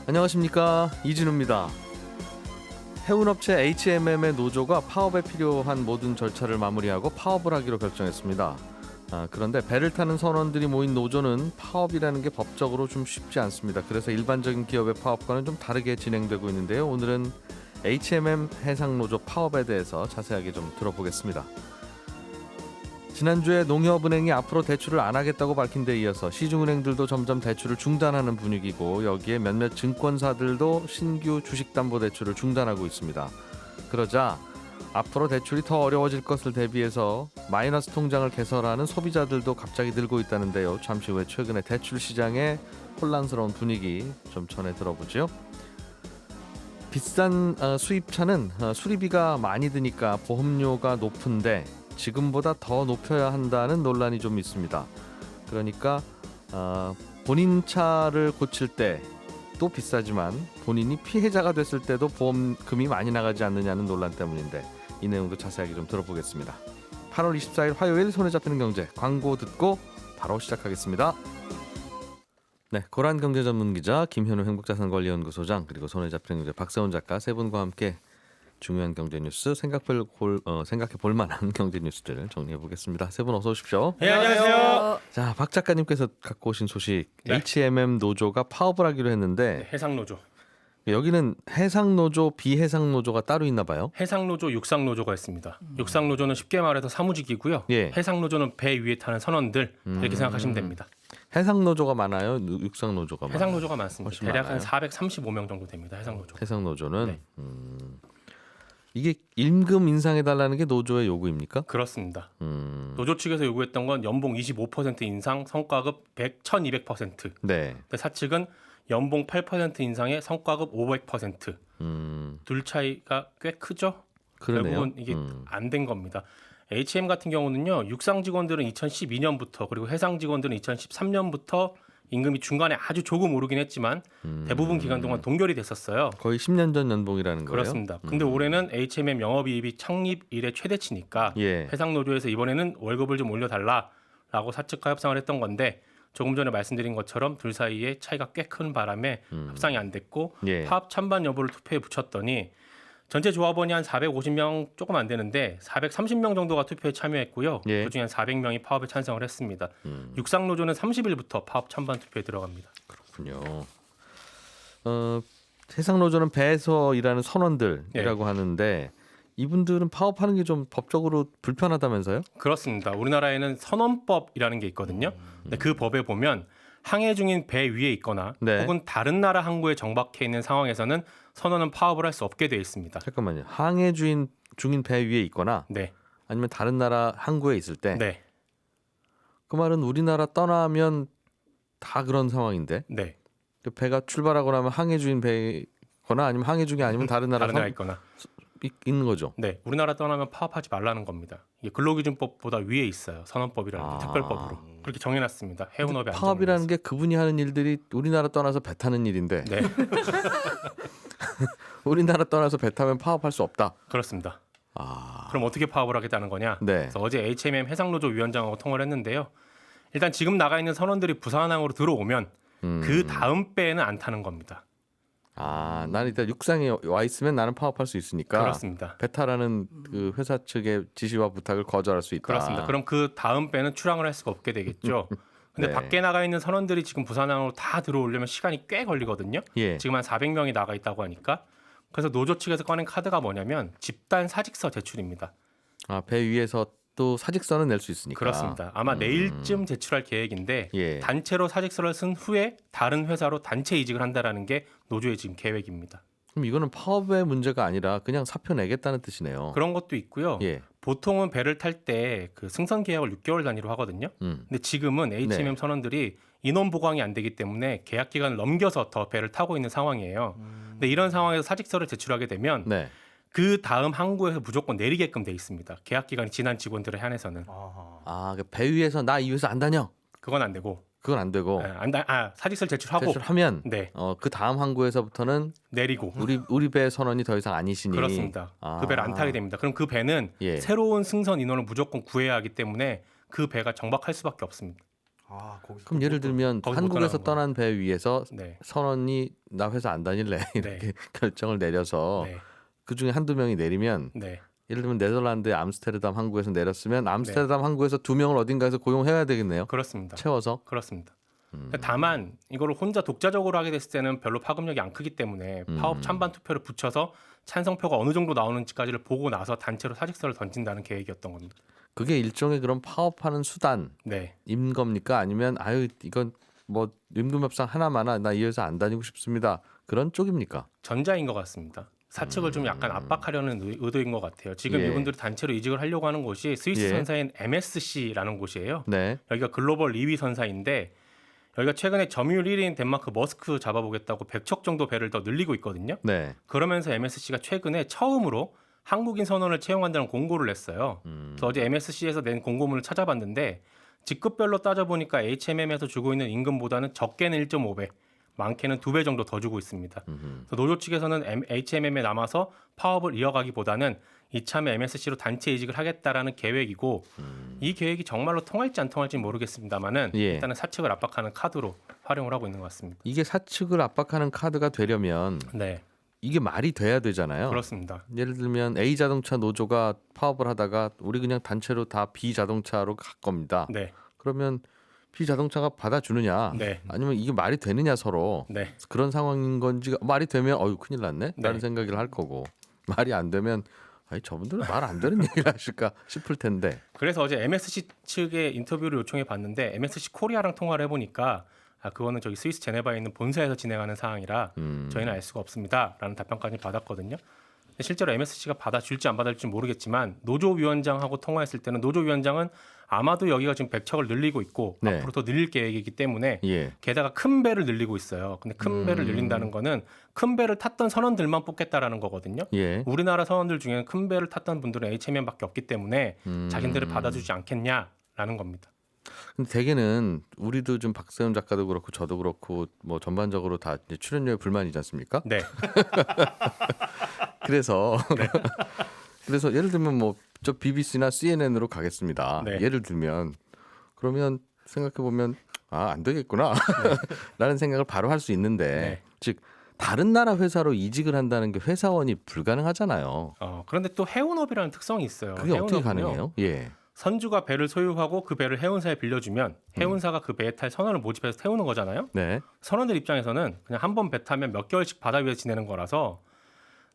안녕하십니까, 이진우입니다. 해운업체 HMM의 노조가 파업에 필요한 모든 절차를 마무리하고 파업을 하기로 결정했습니다. 그런데 배를 타는 선원들이 모인 노조는 파업이라는 게 법적으로 좀 쉽지 않습니다. 그래서 일반적인 기업의 파업과는 좀 다르게 진행되고 있는데요. 오늘은 HMM 해상노조 파업에 대해서 자세하게 좀 들어보겠습니다. 지난주에 농협은행이 앞으로 대출을 안 하겠다고 밝힌 데 이어서 시중은행들도 점점 대출을 중단하는 분위기고, 여기에 몇몇 증권사들도 신규 주식담보대출을 중단하고 있습니다. 그러자 앞으로 대출이 더 어려워질 것을 대비해서 마이너스 통장을 개설하는 소비자들도 갑자기 늘고 있다는데요. 잠시 후에 최근에 대출 시장의 혼란스러운 분위기 좀 전해 들어보죠. 비싼 수입차는 수리비가 많이 드니까 보험료가 높은데 지금보다 더 높여야 한다는 논란이 좀 있습니다. 그러니까 본인 차를 고칠 때도 비싸지만 본인이 피해자가 됐을 때도 보험금이 많이 나가지 않느냐는 논란 때문인데, 이 내용도 자세하게 좀 들어보겠습니다. 8월 24일 화요일 손에 잡히는 경제, 광고 듣고 바로 시작하겠습니다. 네, 고란 경제 전문 기자 김현우 행복자산관리연구소장, 그리고 손에 잡히는 경제 박세훈 작가 세 분과 함께 중요한 경제 뉴스, 생각해 볼 만한 경제 뉴스들을 정리해 보겠습니다. 세 분 어서 오십시오. 네, 안녕하세요. 자, 박 작가님께서 갖고 오신 소식, 네. HMM 노조가 파업을 하기로 했는데, 해상노조. 여기는 해상노조, 비해상노조가 따로 있나 봐요. 해상노조, 육상노조가 있습니다. 육상노조는 쉽게 말해서 사무직이고요. 예. 해상노조는 배 위에 타는 선원들, 이렇게 생각하시면 됩니다. 해상노조가 많아요, 육상노조가 많아요? 해상노조가 많습니다. 훨씬 대략 많아요. 한 435명 정도 됩니다. 해상노조. 해상노조는 네. 이게 임금 인상해달라는 게 노조의 요구입니까? 그렇습니다. 노조 측에서 요구했던 건 연봉 25% 인상, 성과급 1200%. 네. 근데 사측은 연봉 8% 인상에 성과급 500%. 둘 차이가 꽤 크죠? 그러네요. 결국은 이게 안 된 겁니다. HM 같은 경우는요, 육상 직원들은 2012년부터 그리고 해상 직원들은 2013년부터 임금이 중간에 아주 조금 오르긴 했지만 대부분 기간 동안 동결이 됐었어요. 거의 10년 전 연봉이라는 거예요? 그렇습니다. 근데 올해는 HMM 영업이익이 창립 이래 최대치니까 예. 해상노조에서 이번에는 월급을 좀 올려달라라고 사측과 협상을 했던 건데, 조금 전에 말씀드린 것처럼 둘 사이에 차이가 꽤 큰 바람에 협상이 안 됐고, 예. 파업 찬반 여부를 투표에 붙였더니 전체 조합원이 한 450명 조금 안 되는데 430명 정도가 투표에 참여했고요. 예. 그중에 한 400명이 파업에 찬성을 했습니다. 육상노조는 30일부터 파업 찬반 투표에 들어갑니다. 그렇군요. 해상노조는 배에서 일하는 선원들이라고 하는데, 이분들은 파업하는 게 좀 법적으로 불편하다면서요? 그렇습니다. 우리나라에는 선원법이라는 게 있거든요. 근데 그 법에 보면 항해 중인 배 위에 있거나 네. 혹은 다른 나라 항구에 정박해 있는 상황에서는 선원은 파업을 할 수 없게 되어 있습니다. 잠깐만요. 항해 중인 배 위에 있거나 네, 아니면 다른 나라 항구에 있을 때, 네, 그 말은 우리나라 떠나면 다 그런 상황인데, 네. 그 배가 출발하고 나면 항해 중인 배거나 아니면 항해 중이 아니면 다른 나라 다른 나라 있거나. 있는 거죠. 네, 우리나라 떠나면 파업하지 말라는 겁니다. 이게 근로기준법보다 위에 있어요. 선원법이라는 게 특별법으로 그렇게 정해놨습니다. 해운업의 파업이라는 게 그분이 하는 일들이 우리나라 떠나서 배 타는 일인데, 네, 우리나라 떠나서 배 타면 파업할 수 없다. 그렇습니다. 그럼 어떻게 파업을 하겠다는 거냐? 네. 그래서 어제 HMM 해상노조 위원장하고 통화를 했는데요. 일단 지금 나가 있는 선원들이 부산항으로 들어오면 그 다음 배에는 안 타는 겁니다. 나는 일단 육상에 와 있으면 나는 파업할 수 있으니까, 그렇습니다. 배 타라는 그 회사 측의 지시와 부탁을 거절할 수 있다. 그렇습니다. 그럼 그 다음 배는 출항을 할 수가 없게 되겠죠. 근데 네. 밖에 나가 있는 선원들이 지금 부산항으로 다 들어오려면 시간이 꽤 걸리거든요. 예. 지금 한 400명이 나가 있다고 하니까. 그래서 노조 측에서 꺼낸 카드가 뭐냐면 집단 사직서 제출입니다. 배 위에서 또 사직서는 낼 수 있으니까. 그렇습니다. 아마 내일쯤 제출할 계획인데, 예. 단체로 사직서를 쓴 후에 다른 회사로 단체 이직을 한다라는 게 노조의 지금 계획입니다. 그럼 이거는 파업의 문제가 아니라 그냥 사표 내겠다는 뜻이네요. 그런 것도 있고요. 예. 보통은 배를 탈 때 그 승선 계약을 6개월 단위로 하거든요. 근데 지금은 HMM 네. 선원들이 인원 보강이 안 되기 때문에 계약 기간을 넘겨서 더 배를 타고 있는 상황이에요. 근데 이런 상황에서 사직서를 제출하게 되면 네. 그 다음 항구에서 무조건 내리게끔 돼 있습니다. 계약 기간이 지난 직원들에 한해서는. 그 배 위에서 나 이 회사 안 다녀. 그건 안 되고. 그건 안 되고. 사직서를 제출하고 제출하면 네, 그 다음 항구에서부터는 내리고. 우리 배 선원이 더 이상 아니시니. 그렇습니다. 그 배를 안 타게 됩니다. 그럼 그 배는 예. 새로운 승선 인원을 무조건 구해야 하기 때문에 그 배가 정박할 수밖에 없습니다. 그럼 예를 들면 거기서 못 한국에서 떠나는 떠난 배 위에서 네. 선원이 나 회사 안 다닐래 이렇게 결정을 내려서 네. 그 중에 한두 명이 내리면 네. 예를 들면 네덜란드 암스테르담 항구에서 내렸으면 암스테르담 항구에서 두 명을 어딘가에서 고용해야 되겠네요. 그렇습니다. 채워서. 그렇습니다. 다만 이거를 혼자 독자적으로 하게 됐을 때는 별로 파급력이 안 크기 때문에 파업 찬반 투표를 붙여서 찬성표가 어느 정도 나오는지까지를 보고 나서 단체로 사직서를 던진다는 계획이었던 겁니다. 그게 일종의 그런 파업하는 수단인 네. 겁니까? 아니면 아유 이건 뭐 임금협상 하나마나 나 이 회사 안 다니고 싶습니다. 그런 쪽입니까? 전자인 것 같습니다. 사측을 좀 약간 압박하려는 의도인 것 같아요. 지금 예. 이분들이 단체로 이직을 하려고 하는 곳이 스위스 예. 선사인 MSC라는 곳이에요. 네. 여기가 글로벌 2위 선사인데 여기가 최근에 점유율 1위인 덴마크 머스크 잡아보겠다고 100척 정도 배를 더 늘리고 있거든요. 네. 그러면서 MSC가 최근에 처음으로 한국인 선원을 채용한다는 공고를 냈어요. 그래서 어제 MSC에서 낸 공고문을 찾아봤는데 직급별로 따져보니까 HMM에서 주고 있는 임금보다는 적게는 1.5배, 많게는 2배 정도 더 주고 있습니다. 그래서 노조 측에서는 HMM에 남아서 파업을 이어가기보다는 이참에 MSC로 단체 이직을 하겠다라는 계획이고 이 계획이 정말로 통할지 안 통할지 모르겠습니다만은 예. 일단은 사측을 압박하는 카드로 활용을 하고 있는 것 같습니다. 이게 사측을 압박하는 카드가 되려면 네, 이게 말이 돼야 되잖아요. 그렇습니다. 예를 들면 A 자동차 노조가 파업을 하다가 우리 그냥 단체로 다 B 자동차로 갈 겁니다. 네, 그러면 B 자동차가 받아주느냐 네, 아니면 이게 말이 되느냐 서로 네, 그런 상황인 건지 말이 되면 어유 큰일 났네 라는 네. 생각을 할 거고 말이 안 되면 아니 저분들은 말 안 되는 얘기를 하실까 싶을 텐데 그래서 어제 MSC 측에 인터뷰를 요청해 봤는데 MSC 코리아랑 통화를 해보니까 그거는 저기 스위스 제네바에 있는 본사에서 진행하는 사항이라 저희는 알 수가 없습니다라는 답변까지 받았거든요. 근데 실제로 MSC가 받아줄지 안 받아줄지 모르겠지만 노조위원장하고 통화했을 때는 노조위원장은 아마도 여기가 지금 100척을 늘리고 있고 네. 앞으로 더 늘릴 계획이기 때문에 예. 게다가 큰 배를 늘리고 있어요. 근데 큰 배를 늘린다는 거는 큰 배를 탔던 선원들만 뽑겠다라는 거거든요. 예. 우리나라 선원들 중에는 큰 배를 탔던 분들은 HMM밖에 없기 때문에 자기들을 받아주지 않겠냐라는 겁니다. 근데 대개는 우리도 좀 박세훈 작가도 그렇고 저도 그렇고 뭐 전반적으로 다 이제 출연료에 불만이지 않습니까? 네, 그래서 그래서 예를 들면 뭐 저 BBC나 CNN으로 가겠습니다. 네. 예를 들면 그러면 생각해 보면 아, 안 되겠구나 라는 생각을 바로 할 수 있는데 네. 즉 다른 나라 회사로 이직을 한다는 게 회사원이 불가능하잖아요. 그런데 또 해운업이라는 특성이 있어요. 그게 어떻게 해운업은요, 가능해요? 예. 선주가 배를 소유하고 그 배를 해운사에 빌려주면 해운사가 그 배에 탈 선원을 모집해서 태우는 거잖아요. 네. 선원들 입장에서는 그냥 한 번 배 타면 몇 개월씩 바다 위에서 지내는 거라서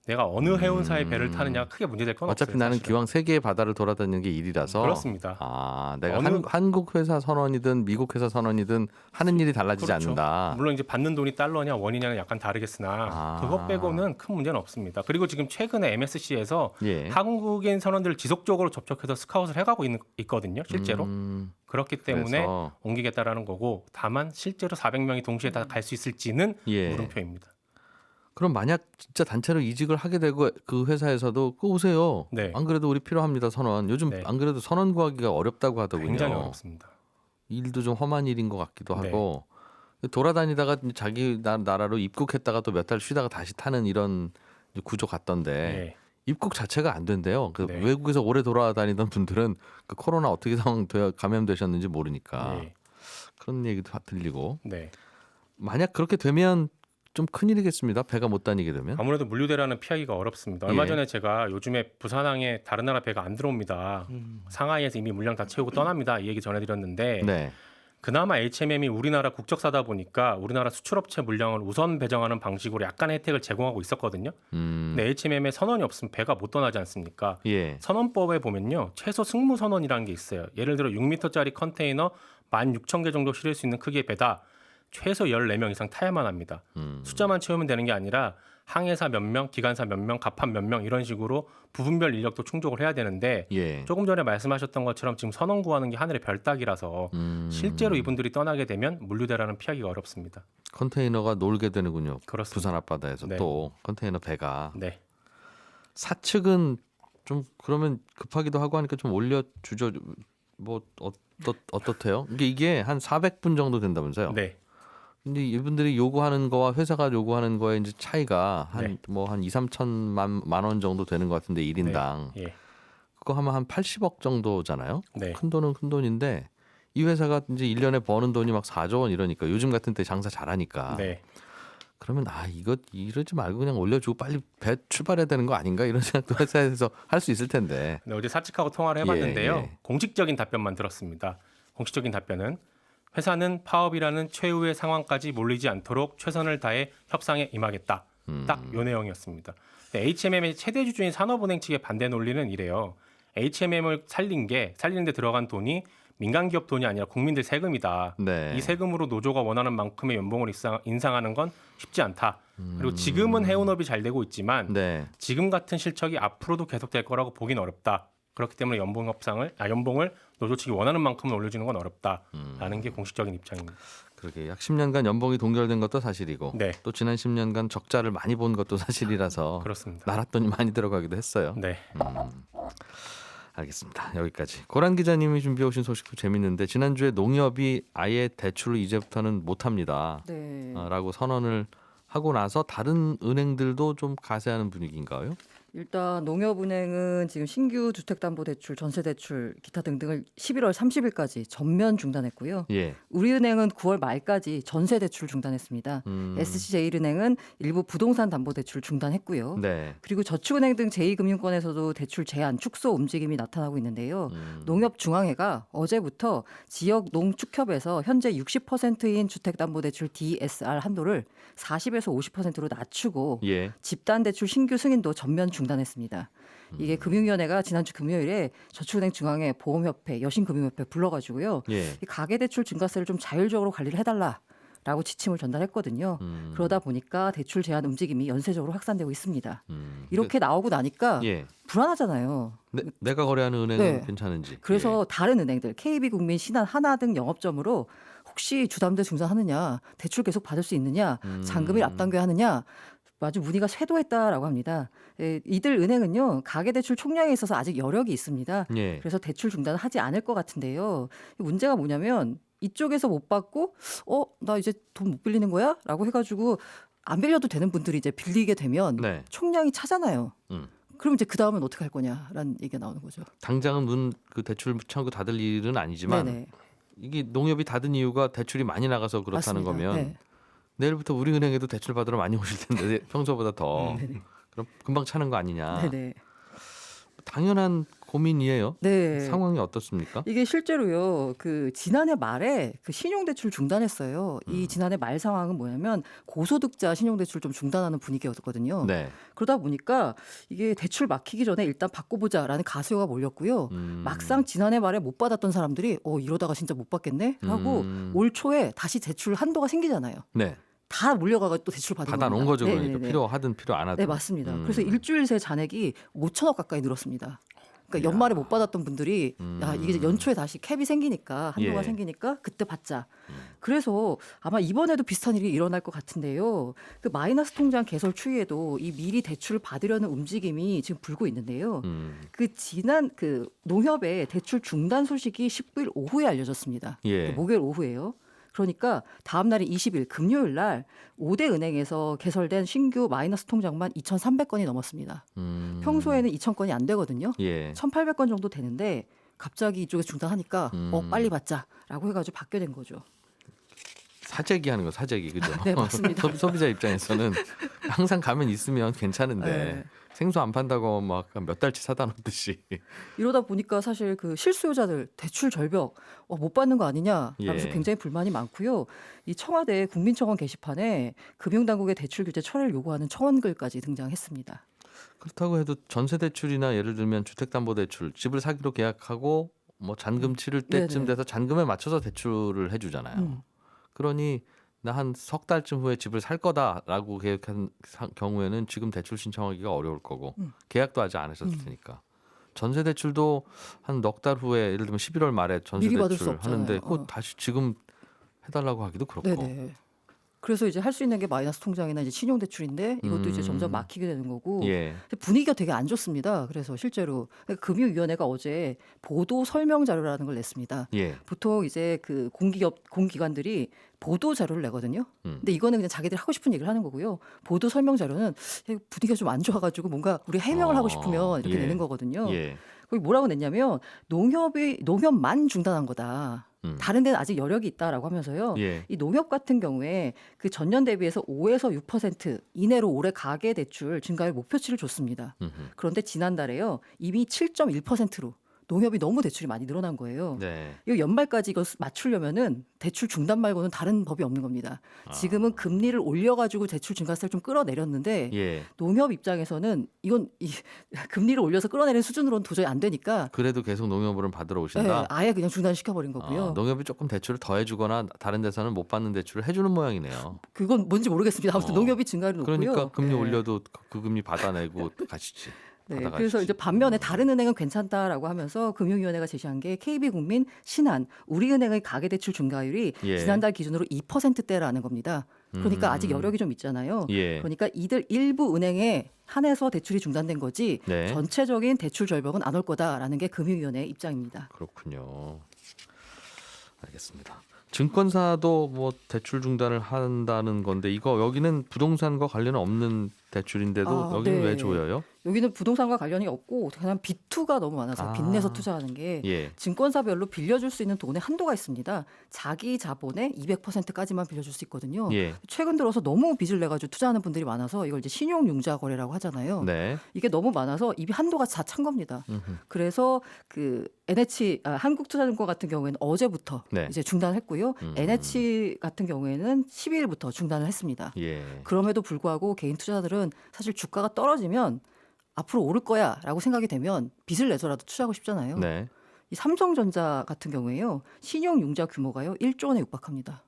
내가 어느 해운사의 배를 타느냐가 크게 문제될 건 어차피 없어요. 나는 사실은. 기왕 세계의 바다를 돌아다니는 게 일이라서 그렇습니다. 아, 내가 어느- 한국 회사 선원이든 미국 회사 선원이든 하는 일이 달라지지 그렇죠. 않는다. 물론 이제 받는 돈이 달러냐 원이냐는 약간 다르겠으나 아. 그것 빼고는 큰 문제는 없습니다. 그리고 지금 최근에 MSC에서 예. 한국인 선원들을 지속적으로 접촉해서 스카웃을 해가고 있거든요. 실제로. 그렇기 때문에 그래서, 옮기겠다라는 거고 다만 실제로 400명이 동시에 다 갈 수 있을지는 예. 물음표입니다. 그럼 만약 진짜 단체로 이직을 하게 되고 그 회사에서도 그 오세요. 네. 안 그래도 우리 필요합니다 선원. 요즘 네. 안 그래도 선원 구하기가 어렵다고 하더군요. 굉장히 어렵습니다. 일도 좀 험한 일인 것 같기도 네. 하고 돌아다니다가 자기 나라로 입국했다가 또 몇 달 쉬다가 다시 타는 이런 구조 같던데 네. 입국 자체가 안 된대요. 그 네. 외국에서 오래 돌아다니던 분들은 그 코로나 어떻게 상황 감염되셨는지 모르니까 네. 그런 얘기도 들리고 네. 만약 그렇게 되면 좀 큰일이겠습니다. 배가 못 다니게 되면. 아무래도 물류대라는 피하기가 어렵습니다. 얼마 예. 전에 제가 요즘에 부산항에 다른 나라 배가 안 들어옵니다. 상하이에서 이미 물량 다 채우고 떠납니다. 이 얘기 전해드렸는데 네. 그나마 HMM이 우리나라 국적사다 보니까 우리나라 수출업체 물량을 우선 배정하는 방식으로 약간의 혜택을 제공하고 있었거든요. 근데 HMM에 선원이 없으면 배가 못 떠나지 않습니까? 예. 선원법에 보면요. 최소 승무 선원이라는 게 있어요. 예를 들어 6m짜리 컨테이너 16,000개 정도 실을 수 있는 크기의 배다. 최소 14명 이상 타야만 합니다. 숫자만 채우면 되는 게 아니라 항해사 몇 명, 기관사 몇 명, 갑판 몇 명 이런 식으로 부분별 인력도 충족을 해야 되는데 예. 조금 전에 말씀하셨던 것처럼 지금 선원 구하는 게 하늘의 별 따기라서 실제로 이분들이 떠나게 되면 물류대라는 피하기가 어렵습니다. 컨테이너가 놀게 되는군요. 그렇습니다. 부산 앞바다에서 네. 또 컨테이너 배가 네. 사측은 좀 그러면 급하기도 하고 하니까 좀 올려 주죠. 뭐 어떻대요? 이게 한 400분 정도 된다면서요? 네. 근데 이분들이 요구하는 거와 회사가 요구하는 거에 이제 차이가 한 네. 뭐 한 2, 3천만 원 정도 되는 것 같은데 1인당 예. 그거 하면 한 80억 정도잖아요. 네. 큰 돈은 큰 돈인데 이 회사가 이제 1년에 버는 돈이 막 4조 원 이러니까 요즘 같은 때 장사 잘하니까 네. 그러면 이거 이러지 말고 그냥 올려주고 빨리 배 출발해야 되는 거 아닌가 이런 생각도 회사에서 할 수 있을 텐데. 네, 어제 사측하고 통화를 해봤는데요. 예. 공식적인 답변만 들었습니다. 공식적인 답변은 회사는 파업이라는 최후의 상황까지 몰리지 않도록 최선을 다해 협상에 임하겠다. 딱 요 내용이었습니다. 네, HMM의 최대 주주인 산업은행 측의 반대 논리는 이래요. HMM을 살리는데 들어간 돈이 민간 기업 돈이 아니라 국민들 세금이다. 네. 이 세금으로 노조가 원하는 만큼의 연봉을 인상하는 건 쉽지 않다. 그리고 지금은 해운업이 잘 되고 있지만 네. 지금 같은 실적이 앞으로도 계속될 거라고 보긴 어렵다. 그렇기 때문에 연봉을 노조 측이 원하는 만큼은 올려주는 건 어렵다라는 게 공식적인 입장입니다. 그러게 약 10년간 연봉이 동결된 것도 사실이고 네. 또 지난 10년간 적자를 많이 본 것도 사실이라서 그렇습니다. 나랏돈이 많이 들어가기도 했어요. 네. 알겠습니다. 여기까지. 고란 기자님이 준비해 오신 소식도 재밌는데 지난주에 농협이 아예 대출을 이제부터는 못합니다. 네. 라고 선언을 하고 나서 다른 은행들도 좀 가세하는 분위기인가요? 일단 농협은행은 지금 신규 주택담보대출, 전세대출, 기타 등등을 11월 30일까지 전면 중단했고요. 예. 우리은행은 9월 말까지 전세대출 중단했습니다. SC제일은행은 일부 부동산 담보대출 중단했고요. 네. 그리고 저축은행 등 제2금융권에서도 대출 제한, 축소 움직임이 나타나고 있는데요. 농협중앙회가 어제부터 지역 농축협에서 현재 60%인 주택담보대출 DSR 한도를 40에서 50%로 낮추고 예. 집단대출 신규 승인도 전면 중단했습니다. 이게 금융위원회가 지난주 금요일에 저축은행 중앙회, 보험협회, 여신금융협회 불러가지고요. 예. 이 가계대출 증가세를 좀 자율적으로 관리를 해달라라고 지침을 전달했거든요. 그러다 보니까 대출 제한 움직임이 연쇄적으로 확산되고 있습니다. 이렇게 나오고 나니까 예. 불안하잖아요. 내가 거래하는 은행은 네. 괜찮은지. 그래서 다른 은행들, KB국민, 신한, 하나 등 영업점으로 혹시 주담대 중단하느냐, 대출 계속 받을 수 있느냐, 잔금일 앞당겨야 하느냐, 아주 문의가 쇄도했다라고 합니다. 이들 은행은요, 가계대출 총량에 있어서 아직 여력이 있습니다. 예. 그래서 대출 중단을 하지 않을 것 같은데요. 문제가 뭐냐면 이쪽에서 못 받고 나 이제 돈 못 빌리는 거야? 라고 해가지고 안 빌려도 되는 분들이 이제 빌리게 되면 네. 총량이 차잖아요. 음. 그럼 이제 그 다음은 어떻게 할 거냐라는 얘기가 나오는 거죠. 당장은 그 대출 청구 닫을 일은 아니지만 네네. 이게 농협이 닫은 이유가 대출이 많이 나가서 그렇다는 맞습니다. 거면 네. 내일부터 우리 은행에도 대출 받으러 많이 오실 텐데 평소보다 더 그럼 금방 차는 거 아니냐. 네네. 당연한 고민이에요. 네. 상황이 어떻습니까? 이게 실제로요. 그 지난해 말에 그 신용대출 중단했어요. 이 지난해 말 상황은 뭐냐면 고소득자 신용대출 좀 중단하는 분위기였거든요. 네. 그러다 보니까 이게 대출 막히기 전에 일단 바꿔보자라는 가세가 몰렸고요. 막상 지난해 말에 못 받았던 사람들이 이러다가 진짜 못 받겠네 하고 올 초에 다시 대출 한도가 생기잖아요. 네. 다 몰려가가 또 대출 받은 받아놓은 겁니다. 거죠. 그러니까 네네네. 필요하든 필요 안 하든. 네, 맞습니다. 그래서 일주일 새 잔액이 5천억 가까이 늘었습니다. 그러니까 연말에 못 받았던 분들이 야, 이게 이제 연초에 다시 캡이 생기니까 한도가 예. 생기니까 그때 받자. 그래서 아마 이번에도 비슷한 일이 일어날 것 같은데요. 그 마이너스 통장 개설 추이에도 이 미리 대출을 받으려는 움직임이 지금 불고 있는데요. 그 지난 그 농협의 대출 중단 소식이 19일 오후에 알려졌습니다. 예. 목요일 오후에요. 그러니까 다음 날인 20일 금요일 날 5대 은행에서 개설된 신규 마이너스 통장만 2,300건이 넘었습니다. 평소에는 2,000건이 안 되거든요. 예. 1,800건 정도 되는데 갑자기 이쪽에서 중단하니까 빨리 받자라고 해가지고 받게 된 거죠. 사재기 하는 거 사재기 그죠? 네, 맞습니다. 소비자 입장에서는 항상 가면 있으면 괜찮은데 네. 생수 안 판다고 막 몇 달치 사다 놓듯이. 이러다 보니까 사실 그 실수요자들 대출 절벽 못 받는 거 아니냐 하면서 예. 굉장히 불만이 많고요. 이 청와대 국민청원 게시판에 금융당국의 대출 규제 철회를 요구하는 청원글까지 등장했습니다. 그렇다고 해도 전세 대출이나 예를 들면 주택담보대출 집을 사기로 계약하고 뭐 잔금 치를 때쯤 네네. 돼서 잔금에 맞춰서 대출을 해주잖아요. 그러니 나 한 석 달쯤 후에 집을 살 거다라고 계획한 경우에는 지금 대출 신청하기가 어려울 거고 계약도 아직 안 하셨을 테니까 전세 대출도 한 넉 달 후에 예를 들면 11월 말에 전세 미리 받을 수 대출 없잖아요. 하는데 그거 다시 지금 해달라고 하기도 그렇고. 네네. 그래서 이제 할 수 있는 게 마이너스 통장이나 이제 신용대출인데 이것도 이제 점점 막히게 되는 거고 예. 분위기가 되게 안 좋습니다. 그래서 실제로 금융위원회가 어제 보도 설명 자료라는 걸 냈습니다. 예. 보통 이제 그 공기관들이 보도 자료를 내거든요. 근데 이거는 그냥 자기들 하고 싶은 얘기를 하는 거고요. 보도 설명 자료는 분위기가 좀 안 좋아가지고 뭔가 우리 해명을 하고 싶으면 이렇게 예. 내는 거거든요. 예. 거기 뭐라고 냈냐면 농협만 중단한 거다. 다른 데는 아직 여력이 있다라고 하면서요. 예. 이 농협 같은 경우에 그 전년 대비해서 5에서 6% 이내로 올해 가계 대출 증가율 목표치를 줬습니다. 그런데 지난달에요. 이미 7.1%로 농협이 너무 대출이 많이 늘어난 거예요. 네. 이거 연말까지 이거 맞추려면은 대출 중단 말고는 다른 법이 없는 겁니다. 지금은 금리를 올려가지고 대출 증가세를 좀 끌어내렸는데 예. 농협 입장에서는 이건 금리를 올려서 끌어내는 수준으로는 도저히 안 되니까 그래도 계속 농협으로는 받으러 네, 오신다. 아예 그냥 중단시켜버린 거고요. 농협이 조금 대출을 더 해주거나 다른 데서는 못 받는 대출을 해주는 모양이네요. 그건 뭔지 모르겠습니다. 아무튼 농협이 증가율이 높고요. 그러니까 금리 네. 올려도 그 금리 받아내고 가시지. 네, 받아가시지. 그래서 이제 반면에 다른 은행은 괜찮다라고 하면서 금융위원회가 제시한 게 KB국민, 신한, 우리은행의 가계대출 증가율이 예. 지난달 기준으로 2%대라는 겁니다. 그러니까 아직 여력이 좀 있잖아요. 예. 그러니까 이들 일부 은행에 한해서 대출이 중단된 거지 네. 전체적인 대출 절벽은 안 올 거다라는 게 금융위원회의 입장입니다. 그렇군요. 알겠습니다. 증권사도 뭐 대출 중단을 한다는 건데 이거 여기는 부동산과 관련은 없는 대출인데도 여기는 네. 왜 조여요? 여기는 부동산과 관련이 없고 그냥 B2가 너무 많아서 아. 빚내서 투자하는 게 예. 증권사별로 빌려줄 수 있는 돈의 한도가 있습니다. 자기 자본의 200%까지만 빌려줄 수 있거든요. 예. 최근 들어서 너무 빚을 내가지고 투자하는 분들이 많아서 이걸 이제 신용융자 거래라고 하잖아요. 네. 이게 너무 많아서 이 한도가 다 찬 겁니다. 그래서 그 한국투자증권 같은 경우에는 어제부터 네. 이제 중단했고요. NH 같은 경우에는 12일부터 중단을 했습니다. 예. 그럼에도 불구하고 개인 투자자들은 사실 주가가 떨어지면 앞으로 오를 거야라고 생각이 되면 빚을 내서라도 투자하고 싶잖아요. 네. 이 삼성전자 같은 경우에요. 신용융자 규모가요. 1조 원에 육박합니다.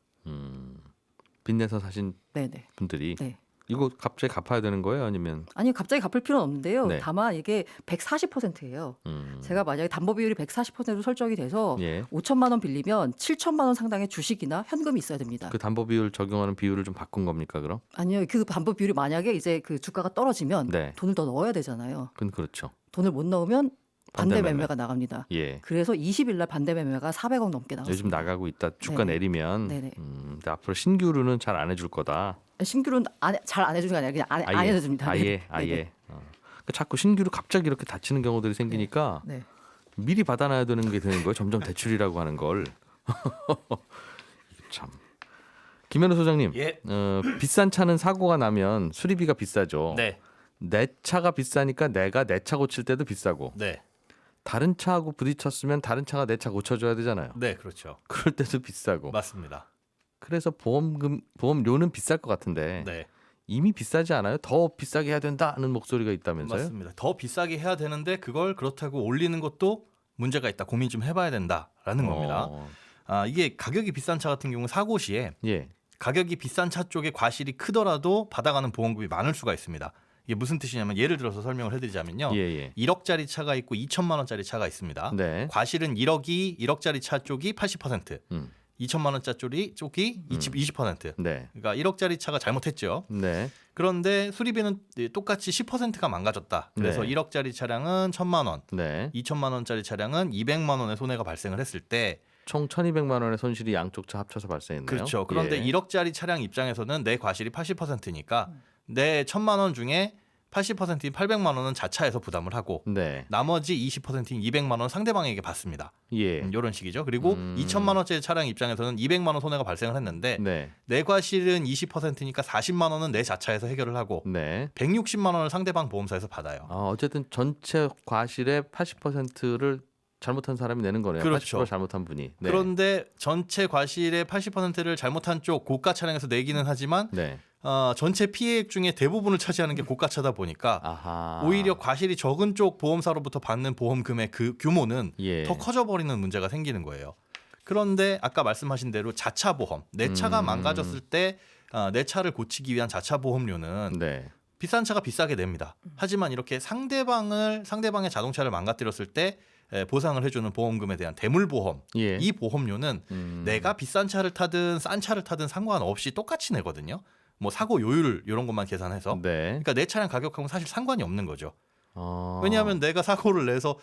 빚내서 사신 네네. 분들이 네. 이거 갑자기 갚아야 되는 거예요? 아니면 아니 갑자기 갚을 필요는 없는데요. 네. 다만 이게 140%예요. 제가 만약에 담보 비율이 140%로 설정이 돼서 예. 5천만 원 빌리면 7천만 원 상당의 주식이나 현금이 있어야 됩니다. 그 담보 비율 적용하는 비율을 좀 바꾼 겁니까 그럼? 아니요. 그 담보 비율이 만약에 이제 그 주가가 떨어지면 네. 돈을 더 넣어야 되잖아요. 그건 그렇죠. 돈을 못 넣으면 반대 반대 매매. 매매가 나갑니다. 예. 그래서 20일 날 반대 매매가 400억 넘게 나왔습니다. 요즘 나가고 있다. 주가 네네. 내리면 네네. 근데 앞으로 신규로는 잘 안 해줄 거다. 신규는 잘 안 해주는 게 아니라 그냥 안 해줍니다. 아예. 네네. 그러니까 자꾸 신규로 갑자기 이렇게 닫히는 경우들이 생기니까 네. 미리 받아놔야 되는 게 되는 거예요. 점점 대출이라고 하는 걸. 참. 김현우 소장님, 예. 비싼 차는 사고가 나면 수리비가 비싸죠. 네. 내 차가 비싸니까 내가 내 차 고칠 때도 비싸고 네. 다른 차하고 부딪혔으면 다른 차가 내 차 고쳐줘야 되잖아요. 네, 그렇죠. 그럴 때도 비싸고. 맞습니다. 그래서 보험료는 비쌀 것 같은데 네. 이미 비싸지 않아요? 더 비싸게 해야 된다는 목소리가 있다면서요? 맞습니다. 더 비싸게 해야 되는데 그걸 그렇다고 올리는 것도 문제가 있다. 고민 좀 해봐야 된다라는 겁니다. 이게 가격이 비싼 차 같은 경우 사고 시에 예. 가격이 비싼 차 쪽에 과실이 크더라도 받아가는 보험금이 많을 수가 있습니다. 이게 무슨 뜻이냐면 예를 들어서 설명을 해드리자면요. 예. 1억짜리 차가 있고 2천만 원짜리 차가 있습니다. 네. 과실은 1억짜리 차 쪽이 80%, 2천만 원짜리 쪽이 20%. 네. 그러니까 1억짜리 차가 잘못했죠. 네. 그런데 수리비는 똑같이 10%가 망가졌다. 그래서 네. 1억짜리 차량은 1,000만 원, 네. 2천만 원짜리 차량은 200만 원의 손해가 발생을 했을 때 총 1,200만 원의 손실이 양쪽 차 합쳐서 발생했네요. 그렇죠. 그런데 예. 1억짜리 차량 입장에서는 내 과실이 80%니까 내 1,000만 원 중에 80%인 800만 원은 자차에서 부담을 하고 네. 나머지 20%인 200만 원 상대방에게 받습니다. 예. 이런 식이죠. 그리고 2천만 원짜리 차량 입장에서는 200만 원 손해가 발생을 했는데 네. 내 과실은 20%니까 40만 원은 내 자차에서 해결을 하고 네. 160만 원을 상대방 보험사에서 받아요. 어쨌든 전체 과실의 80%를 잘못한 사람이 내는 거네요. 그렇죠. 80% 잘못한 분이. 네. 그런데 전체 과실의 80%를 잘못한 쪽 고가 차량에서 내기는 하지만 네. 전체 피해액 중에 대부분을 차지하는 게 고가차다 보니까 아하. 오히려 과실이 적은 쪽 보험사로부터 받는 보험금의 그 규모는 예. 더 커져버리는 문제가 생기는 거예요. 그런데 아까 말씀하신 대로 자차 보험, 내 차가 망가졌을 때 내 차를 고치기 위한 자차 보험료는 네. 비싼 차가 비싸게 냅니다. 하지만 이렇게 상대방의 자동차를 망가뜨렸을 때 보상을 해주는 보험금에 대한 대물보험, 예. 이 보험료는 내가 비싼 차를 타든 싼 차를 타든 상관없이 똑같이 내거든요. 뭐 사고 요율 이런 것만 계산해서. 네. 그러니까 내 차량 가격하고는 사실 상관이 없는 거죠. 어. 왜냐하면 내가 사고를 내서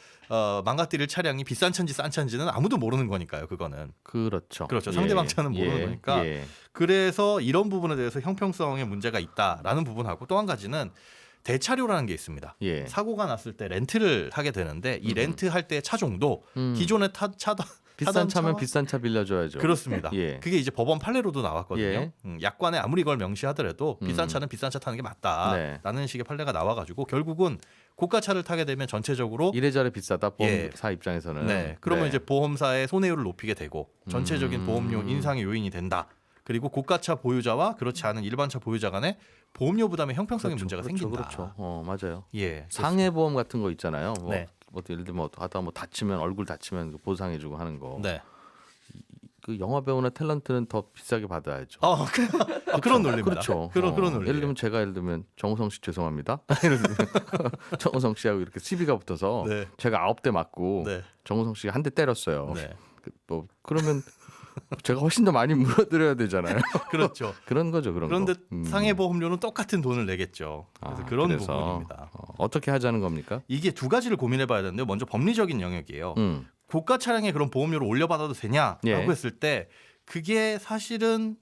망가뜨릴 차량이 비싼 차인지 싼 차인지는 아무도 모르는 거니까요. 그거는. 그렇죠. 그렇죠. 상대방 차는 모르는 거니까. 예. 그래서 이런 부분에 대해서 형평성의 문제가 있다라는 부분하고 또 한 가지는 대차료라는 게 있습니다. 예. 사고가 났을 때 렌트를 하게 되는데 이 렌트할 때 차종도 기존에 비싼 타던 차면 차와- 비싼 차 빌려줘야죠. 그렇습니다. 예. 그게 이제 법원 판례로도 나왔거든요. 예. 약관에 아무리 이걸 명시하더라도 비싼 차는 비싼 차 타는 게 맞다라는 네. 식의 판례가 나와가지고 결국은 고가차를 타게 되면 전체적으로 이래저래 비싸다 예. 보험사 입장에서는. 네, 그러면 네. 이제 보험사의 손해율을 높이게 되고 전체적인 보험료 인상의 요인이 된다. 그리고 고가차 보유자와 그렇지 않은 일반차 보유자 간에 보험료 부담의 형평성의 문제가 생긴다. 그렇죠. 맞아요. 예, 상해 보험 같은 거 있잖아요. 뭐, 네. 뭐 예를 들면 하다 뭐 다치면 얼굴 다치면 보상해주고 하는 거. 네. 그 영화 배우나 탤런트는 더 비싸게 받아야죠. 그런 논리입니다. 그렇죠. 그런 논리. 예를 들면 제가 예를 들면 정우성 씨 죄송합니다. 예를 들면 정우성 씨하고 이렇게 시비가 붙어서 네. 제가 9대 맞고 네. 정우성 씨가 한 대 때렸어요. 네. 뭐 그러면 제가 훨씬 더 많이 물어드려야 되잖아요. 그렇죠. 그런 거죠. 그런 그런데 거. 상해 보험료는 똑같은 돈을 내겠죠. 그래서 그런 그래서, 부분입니다. 어떻게 하자는 겁니까? 이게 두 가지를 고민해봐야 되는데요. 먼저 법리적인 영역이에요. 고가 차량에 그런 보험료를 올려받아도 되냐라고 예. 했을 때 그게 사실은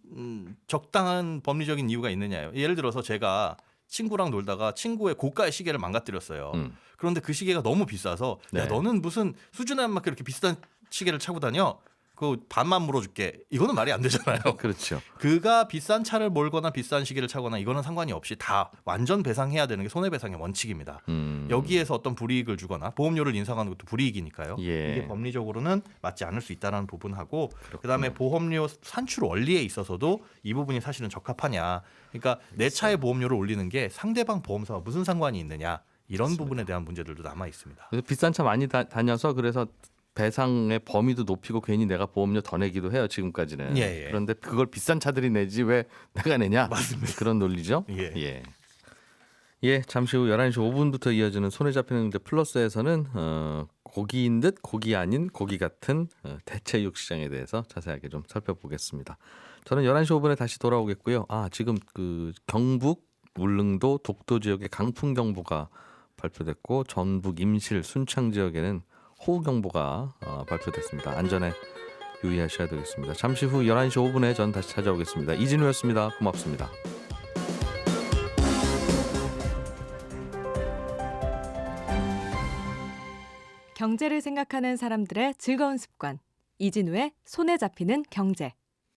적당한 법리적인 이유가 있느냐요. 예를 들어서 제가 친구랑 놀다가 친구의 고가의 시계를 망가뜨렸어요. 그런데 그 시계가 너무 비싸서 네. 야 너는 무슨 수준에 안 맞게 이렇게 비싼 시계를 차고 다녀? 그 반만 물어줄게. 이거는 말이 안 되잖아요. 그렇죠. 그가 비싼 차를 몰거나 비싼 시계를 차거나 이거는 상관이 없이 다 완전 배상해야 되는 게 손해배상의 원칙입니다. 여기에서 어떤 불이익을 주거나 보험료를 인상하는 것도 불이익이니까요. 예. 이게 법리적으로는 맞지 않을 수 있다는 부분하고 그다음에 보험료 산출 원리에 있어서도 이 부분이 사실은 적합하냐. 그러니까 내 차의 보험료를 올리는 게 상대방 보험사와 무슨 상관이 있느냐. 이런 부분에 대한 문제들도 남아 있습니다. 그래서 비싼 차 많이 다녀서 그래서 배상의 범위도 높이고 괜히 내가 보험료 더 내기도 해요 지금까지는. 예, 예. 그런데 그걸 비싼 차들이 내지 왜 내가 내냐? 맞습니다. 그런 논리죠. 예. 예. 예, 잠시 후 11시 5분부터 이어지는 손에 잡히는 문제 플러스에서는 고기인 듯 고기 아닌 고기 같은 대체육 시장에 대해서 자세하게 좀 살펴보겠습니다. 저는 11시 5분에 다시 돌아오겠고요. 지금 그 경북, 울릉도, 독도 지역에 강풍 경보가 발표됐고 전북, 임실, 순창 지역에는 호우 경보가 발표됐습니다. 안전에 유의하셔야 되겠습니다. 잠시 후 11시 5분에 전 다시 찾아오겠습니다. 이진우였습니다. 고맙습니다. 경제를 생각하는 사람들의 즐거운 습관. 이진우의 손에 잡히는 경제.